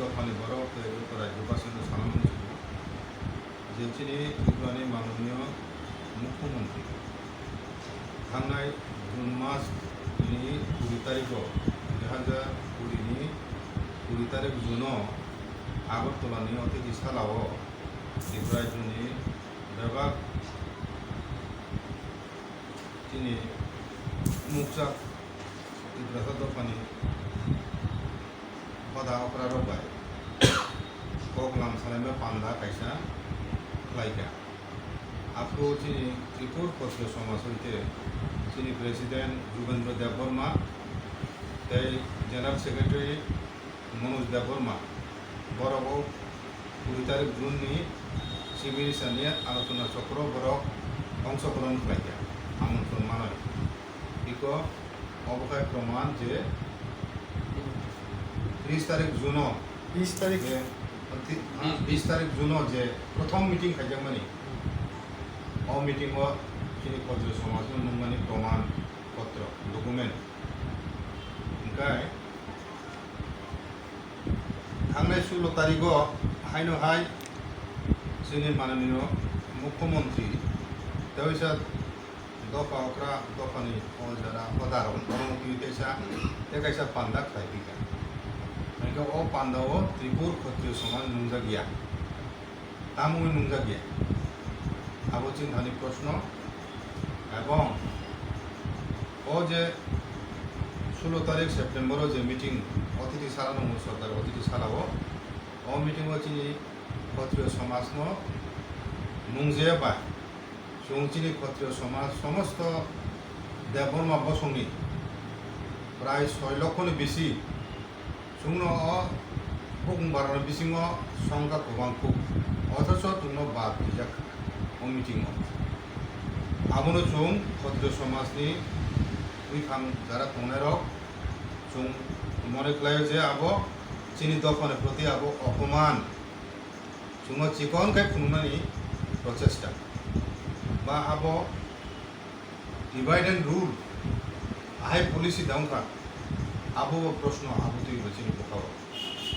দফানি বড় রাজ্য বাসিন্দ সালাম যে চিনি ত্রিপুরাनि মাননীয় মুখ্যমন্ত্রী थांनाय जुन मास 20 तारिखआव 2020 तारिख जुनाव आगरतलानि अतिथिशालाव त्रिपुरा रायजोनि बेबाग दिनै मुखजाक त्रिपुरा दफानि पदा अफ्रा रबाय कगलाम सालायमा पान्दा कायसा लायका आपको चीनी त्रिपुर पत्र समाज होते चीनी president Jugendra Debbarma general secretary Manoj Debbarma बरफ 20 तारिख जून शिबिर सानी आलोचना चक्र बरफ अंशग्रहण खालाया आमंत्रण मानय इको अवकाश प्रमाण जे 30 तारिख जून 20 तारिख जून जे प्रथम मीटिंग खाजमानी मीटिंग चीनी पत्र समाज नंगमानी प्रमाण पत्र डकुमेंट ओमफ्राय थांनाय 16 तारिखआव हाय चीनी माननीय मुख्यमंत्री देवसा दफा अख्रा दफानी जरा पदारन अनुमति कैसा पान्दा खायपिका इनका ओ पान्दाओ त्रिपुर क्षत्रिय समाज नुंजा गया तामुई नुंजा गया आबो चिन्तानि प्रश्न एवं ओ जे 16 तारिख सेप्टेम्बर जे मीटिंग अतिथिशाला नंगौ सरकार अतिथिशालाव ओ मीटिंग चीनी क्षत्रिय समाज नुंजेबा चीनी क्षत्रिय समाज समस्त देवबर्मा बसंनि प्राय 6 लक्षनि बेसि जोंनो बुंबारानि बिसिङाव संख्या गोबांखौ अथच जोंनो बाद दिजाखा मीटिंग आबनो जों क्षत्रिय समाजनि उइखां जारा थांनाय जों मने खालायो जे आबो चीनी दफानि प्रति आबो अपमान जोङो चिकनखाय खुंनायनि प्रचेष्टा बा आबो डिवाइड एंड रूल आहाय पलिसि दाउखा आबो प्रश्न आबो तुई चीनी पखाव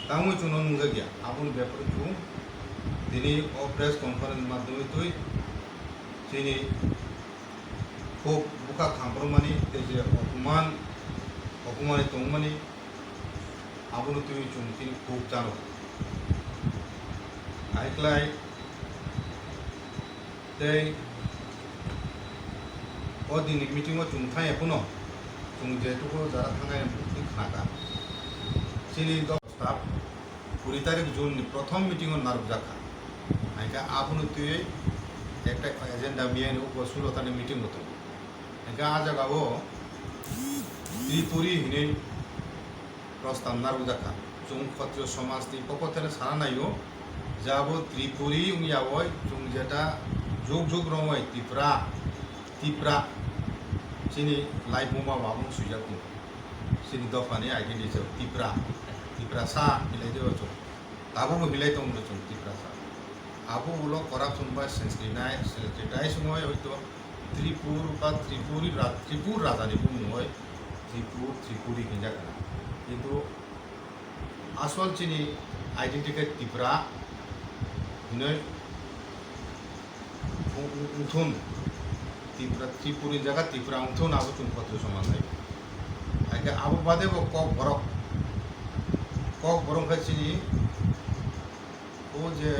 तामु चुनो नुंगा गया आबो बेफोर जों दिनै प्रेस कन्फारेन्स माध्यमे तुई चीनी खूब बुका खामब्रमानि जे अपमानित तंगमानि आबो तुई चुन चीनी खूब जानो आइक्लाय तै ओ दिनै मीटिंआव जों थाय एखुनो जों जेहेतु जारा थांनाय खानाका चीनी स्टाफ 20 तारिख जून प्रथम मीटिंग नारक जाखा आइका आबनो तुई एक एजेंडा बियान 16 तारिख मीटिंग होतो आइका आ जगावो त्रिपुरी हिने प्रस्ताव नारक जाखा जों क्षत्रिय समाजनि पकथेने साना नायो जाबो त्रिपुरी उयावय जों जेटा जुग रमय तिप्रा चीनी लाइफ मुमा बाबू सुजाकु चीनी दफानि आइडेंटिटी तिप्रा सा मिलाय देव जों दाबो मिलाय दं जों तिप्रा सा आबो उलो करप्शन बा सेंसिटाइज समय हयतो त्रिपुर राजानि बुंमोय त्रिपुरी हिंजागोना किन्तु आसल चीनी आइडेंटिटी तिप्रा हिनै उथुन त्रिपुरी जगह त्रिपुरा उथुन आबो जों क्षत्रिय समाज नाय आइका आबो बादे कक बरम का चीनी ओ जे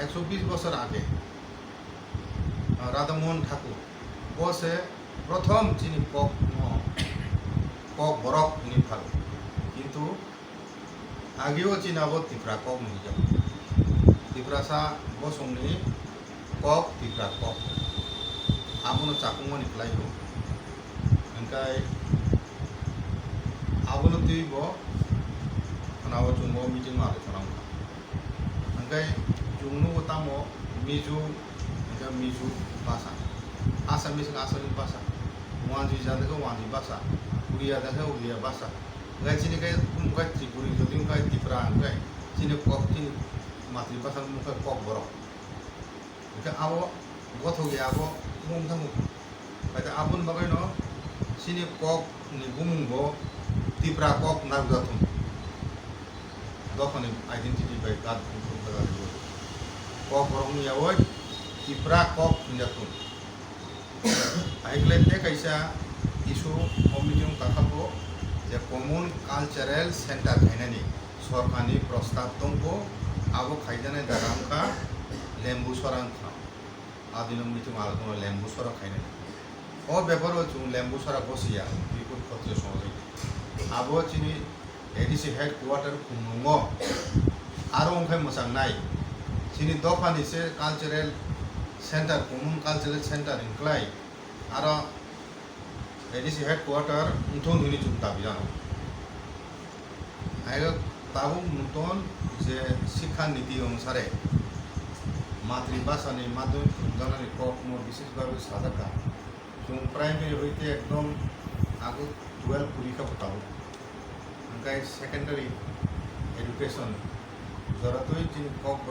120 बছর आगे राधामोहन ठाकुर वो से प्रथम चीनी कक बरफ निफाल किंतु आगेও चीनाबो तिप्रा कक नहीं जाओ तिप्रा सा बसंनि कक तिप्रा कक आबनो चाकुमनि खालायो ओंखाय आबनो तुइबो खानाव जोंबो मीटिंग माबे खालामो ओंखाय जोंनो तामो मिजु भाषा आसामिस भाषा वांजी जादों वांजी भाषा उड़िया जादों उड़िया भाषा गाय चीनी गाय उनका त्रिपुरी जो उनका तिप्रा उनका चीनी कक चीनी मातृभाषा उनका कक बरो इनका आवो गथ हो गया आवो मुंग थामु कहते आबुन बगाई न चीनी कक नि बुमुंगो तिप्रा कक नारजाथुन dokoni identity by God kok borok ni awoi tipra kok punjatun aigle te kaisa isu omijung kakabo je common cultural center khainani sorkani prostab tongbo abo khaidane daramka lembu sorang kha adinam mitung algono lembu sora khainani o beparo chung lembu sora bosia bipur khotyo somai abo chini ADC headquarter kumungo aro ongkai mosang nai chini dofani se cultural center common cultural center inklai aro ADC headquarter untung hini chung tabijano ayo tabu nuton je শিক্ষা নীতি অনুসারে মাতৃভাষা নিয়ে মাধ্যমিক জননী কখনো বিশেষভাবে সাদাকা এবং প্রাইমারি হইতে একদম আগে 12 পরীক্ষা হতাও ओंखाय सेकेंडारि एडुकेशन जरातुई जिनि कक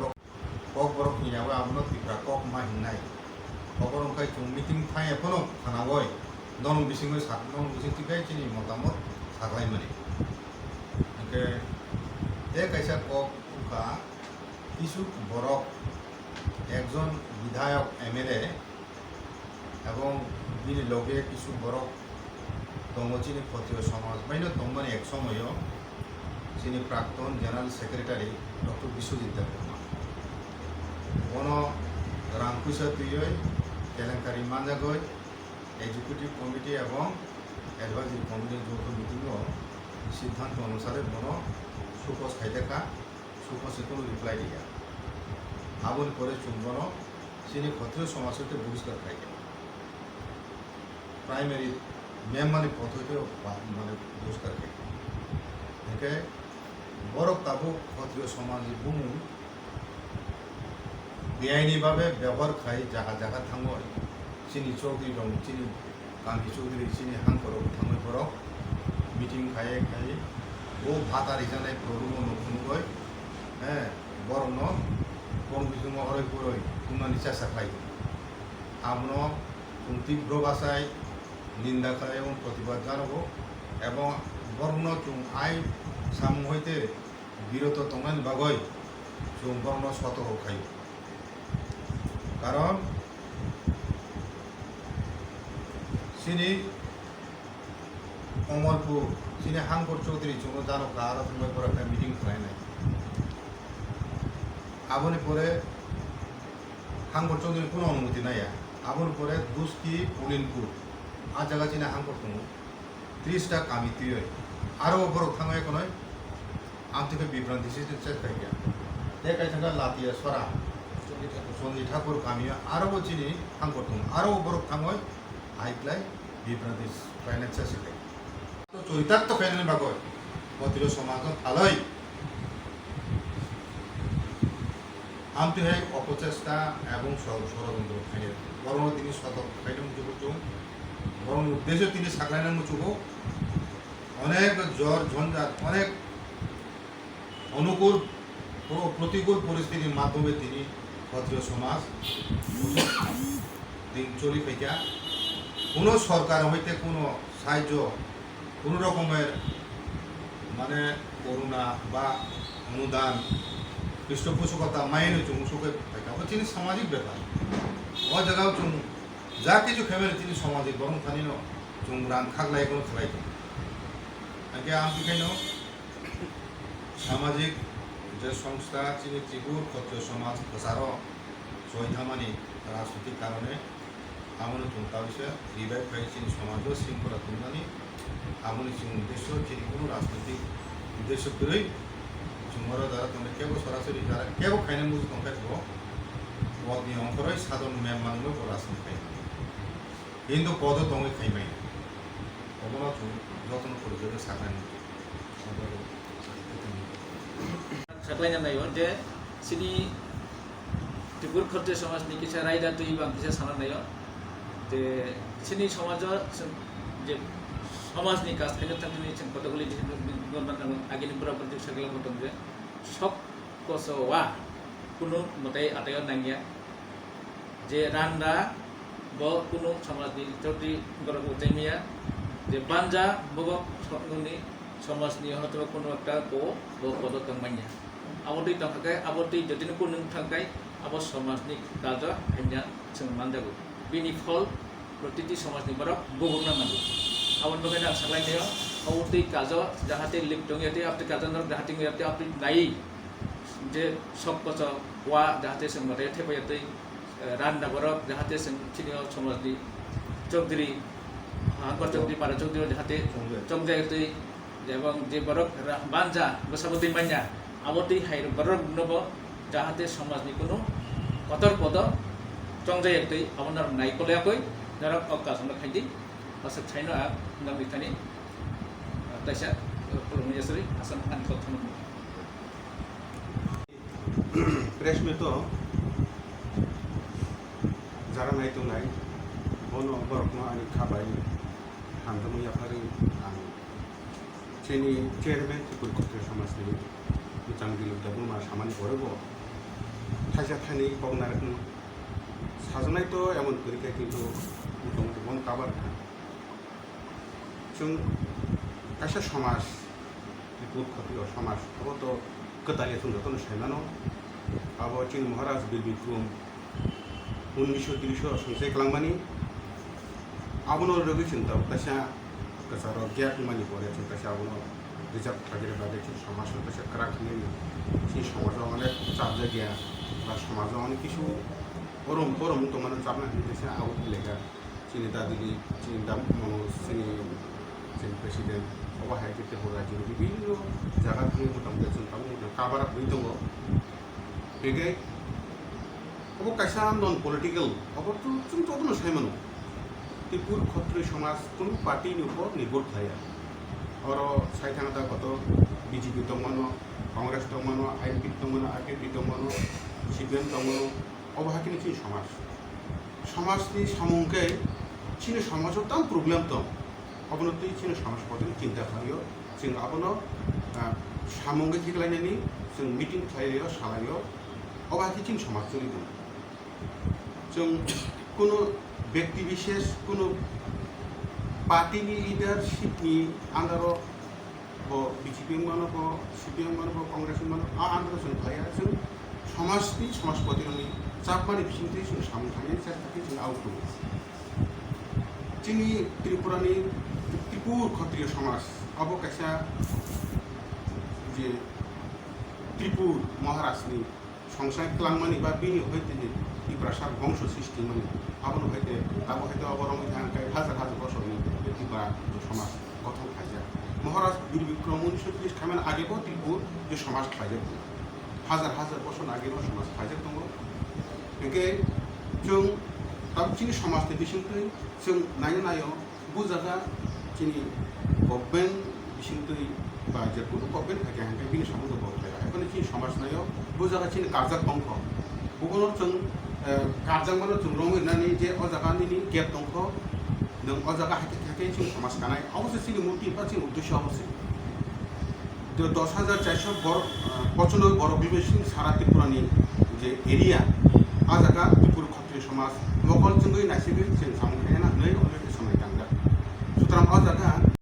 borok ni yawa amno tipra kok ma hinai kokor ओंखाय chung meeting thai epono thanagoi non bisingoi saknon bising tikai chini motamot saklai mani ओंखे ए kaisa kok uka kisu borok একজন বিধায়ক MLA এবং বিনি লগে কিছু borok দমচিনি ক্ষত্রিয় সমাজ বাইনো দমমানি এক সময়ও যিনি প্রাক্তন general secretary doctor Biswajit Debbarma কোন রামকুশা তুই কেলেঙ্কারি মানজাগই এক্সিকিউটিভ কমিটি এবং অ্যাডভাইজারি কমিটির যৌথ মিটিংও সিদ্ধান্ত অনুসারে বন সুকস খাইদেকা সুকসে কোনো রিপ্লাই দিয়া আবন করে চুম্বন যিনি ক্ষত্রিয় সমাজ হইতে বহিষ্কার খাইকে প্রাইমারি মেম মানে পদ্ধতিও মানে বহিষ্কার খাইকে একে বরক তাবু ক্ষত্রিয় সমাজ বুমু বেআইনিভাবে ব্যবহার খাই জায়গা জায়গা থাঙই চিনি চৌধুরী দং চিনি কান্তি চৌধুরী চিনি হাংকরক থাঙই বরক মিটিং খাইয়ে খাই ও ভাত আরি জানাই প্ররুম নখুনগই হ্যাঁ বরং কোন কিছু হরই পুরই কুমানি চেষ্টা খাই আমনো তীব্র ভাষায় নিন্দা খাই এবং প্রতিবাদ জানাবো এবং বর্ণ চুং আই সাম হইতে বিরত তংনানি বাগৈ চুং বর্ণ সতর্ক খাই কারণ চিনি কমলপুর চিনি হাংকর চৌধুরী চুং জানো কার তুমি পরে একটা মিটিং খাই নাই আবনি পরে হাংকর চৌধুরী কোনো অনুমতি নাই আবনি পরে দুস্কি পুলিনপুর আর জায়গা চিনে হাংকর দङ 30টা কামিতি আরো বড় থাঙায় কোন আন্তরিক বিভ্রান্তি সৃষ্টি খাইয়া দেখাই থাকা লাতিয়া সরা চন্দ্রী ঠাকুর কামিয়া আরো চিনি হাংকর দङ আরো বড় থাঙয় আইক্লাই বিভ্রান্তি ফাইন্যান্স শিখাই তো চরিতার্থ খাইনি বাগয় ক্ষত্রিয় সমাজ ভালোই আমটি হয় অপচেষ্টা এবং ষড়যন্ত্র খাইয়ে বরং তিনি সতর্ক খাইলাম যুবক বরং উদ্দেশ্য তিনি সাকলাইনার মুচুক অনেক জ্বর ঝঞ্ঝাট অনেক অনুকূল প্রতিকূল পরিস্থিতির মাধ্যমে তিনি ক্ষত্রিয় সমাজ দিন চলি ফেকা কোনো সরকার হইতে কোনো সাহায্য কোনো রকমের মানে করুণা বা অনুদান পৃষ্ঠপোষকতা মাইনে চুং সুখে ফেকা তিনি সামাজিক ব্যাপার ও জায়গাও চুং যা কিছু খেমের তিনি সামাজিক বরং খানিন চুং রাং খাগলাই কোনো খেলাই আগে আমি কেন সামাজিক যে সংস্থা চিনি ত্রিপুর ক্ষত্রিয় সমাজ প্রসার সৈধামানি রাজনৈতিক কারণে আমনি চুংতা বিষয়ে রিভাইভ খাই চিনি সমাজ শৃঙ্খলা তুলনানি আমনি চিং উদ্দেশ্য চিনি কোনো রাজনৈতিক উদ্দেশ্য করেই চুমর দ্বারা তোমরা কেবল সরাসরি দ্বারা কেবল খাইনে মুজি কমপ্লেট হবো পদনি অঙ্করই সাধারণ মেম মানলো রাজনীতি খাই কিন্তু পদ তঙ্গে খাইমাই অবনা যত্ন করে যদি সাকাই সাকলাইনা নাইও যে সিনি ত্রিপুর ক্ষত্রিয় সমাজ नि किसा रायदा तुई बां किसा साना नाइयो যে সিনি সমাজ যে সমাজনি কাজ খাইতে থাকনি जों কতগুলি গণমান আগেনি পুরাপুরি সাকলা মতন যে সব কসওয়া কোনো মতাই আতায় নাঙ্গিয়া যে রান্না ব কোনো সমাজনি চৌধুরী গরব উচাইমিয়া যে বানজা বগক সঙ্গনি समाजनि हयতো কোনো একটা পদ তংমাইয়া আবদি তংখাই আবদি যদি কোনো থাকাই আব समाजनि কাজ হাইনা जों মানজাগো বিনি ফল প্রতিটি समाजनि বরক গুবুংনা নাগো আবন বগাইনা সালাইনাया আবদি কাজ যাহাতে লিপটংয়াতে আপনি কাজনর যাহাতে ইয়াতে আপনি নাই যে সব কথা ওয়া যাহাতে जों মাতে থেপায়াতে রান্না বরক যাহাতে जों চিনিও समाजनि Chowdhury angkor chokdi para chokdi jahate chokjai tei এবং যে বরক বানজা বসাবতি মাইনা আবতি হাইর বরক নব যাহাতে সমাজনি কোনো কতর পদ চংজাই তৈ আপনার নাইকলাকই যারা অকাশন খাইদি পাছে ছাইনো নাম বিখানি তাইসা প্রমিয়াসরি আসাম আন কথা প্রেস মে তো যারা নাই তো নাই বন বরকনো আনি খাবাই হামদমু ইয়াফারি আং চেনি চেয়ারম্যান ত্রিপুর ক্ষত্রিয় সমাজনি মোजां बिलुदा बुंमा सामानि हरोबो थाइसा थाइनै बावना रोखोम साजानाय तो एमन करिखाय किन्तु मोटामुटि बन काबार जों खायसे समाज त्रिपुर क्षत्रिय समाज आबो तो गोदानै जों जतन सायमानो आबो जोंनि महाराज बिर बिक्रम 1930 संसाय खालामबानि आबोनो रोगै जों दाव खायसे गोसार गियात मानि परे जों खायसे आबोनो रिजार्व थागिरे बादे जों समाज खायसे काराखनि जों समाजाव माने चाबजा गैया बा समाजाव माने किसु गरम गरम तो माने चाबना खायसे आउट लेगा जोंनि दादिनि जोंनि दा जोंनि प्रेसिडेन्ट अबा हाय केते हरा जों बिभिन्न जायगा थांनो मोटामुटि जों थांनो काबारा बै दङ बेगे अब कैसा नन पलिटिकल अब तो जों तो सायमानो त्रिपुर क्षत्रिय समाज কোনো पार्टीनि ऊपर निर्भर थाया और सायथाना कत बीजेपी दंमोन कांग्रेस दंमोन आईपी दंमोन आरपीपी दंमोन सीपीएम दंमोन अब हाकिनि चिन समाज समाजनि सामुंगे चिन समाजाव तां प्रब्लेम दं अबनति चिन समाज पदनि चिंता खालियो जों आबनो सामुंगे थिगलायनायनि जों मिटिं खालायो सालायो अब हाकि चिन समाज चलि दं जों কোনো ব্যক্তি বিশেষ কোনো পার্টিनि লিडारशिपनि आन्दाराव बिजेपि मानो सीपीएम मानो कांग्रेस मानो आन्दाराव जों थाया जों समाजनि समाजपतिनि चापमानि बिथिंजों जों सामलायनाय जाथाखै जों आउट जोंनि त्रिपुरानि त्रिपुर क्षत्रिय समाज अब कैसा जे त्रिपुर महाराजनि संसाय खालामनानै बा बिनि हयते टिप्रासार बंश सृष्टि माने आबनो हयते आबो हयते अबरमि थांखाय हाजार हाजार बছরनि टिप्रा समाज गठन खायजा महाराज बीर बिक्रम 1930 खायमान आगेबो त्रिपुर जे समाज खायजा हाजार हाजार बছর आगेबो समाज खायजा दङ बेगे जों ताबचिनि समाजनि बिसिंथै जों नायो बु जागा चिनि गभर्नमेन्ट बिसिंथै बा जेखुनु गभर्नमेन्ट थाखाय हांखाय बिनि सोमोन्दो बथाया এখন চিনি समाज नायो बु जागा चिनि कारजाक दंख गुबुनाव जों कारजाक मानो जों रंगिनानै जे अ जागानि गेट दंख नों अ जागा हाके थाखाय जों समाज कानाय अवश्य चिनि मुक्ति बा चिनि उद्देश्य अवश्य 10,400 95 बरक बिबेसिन सारा त्रिपुरानि जे एरिया आ जागा त्रिपुर क्षत्रिय समाज मकल जोंगै नासिगै जों सामलायना नै अलरेडि समाय थांगा सुतरां अ जागा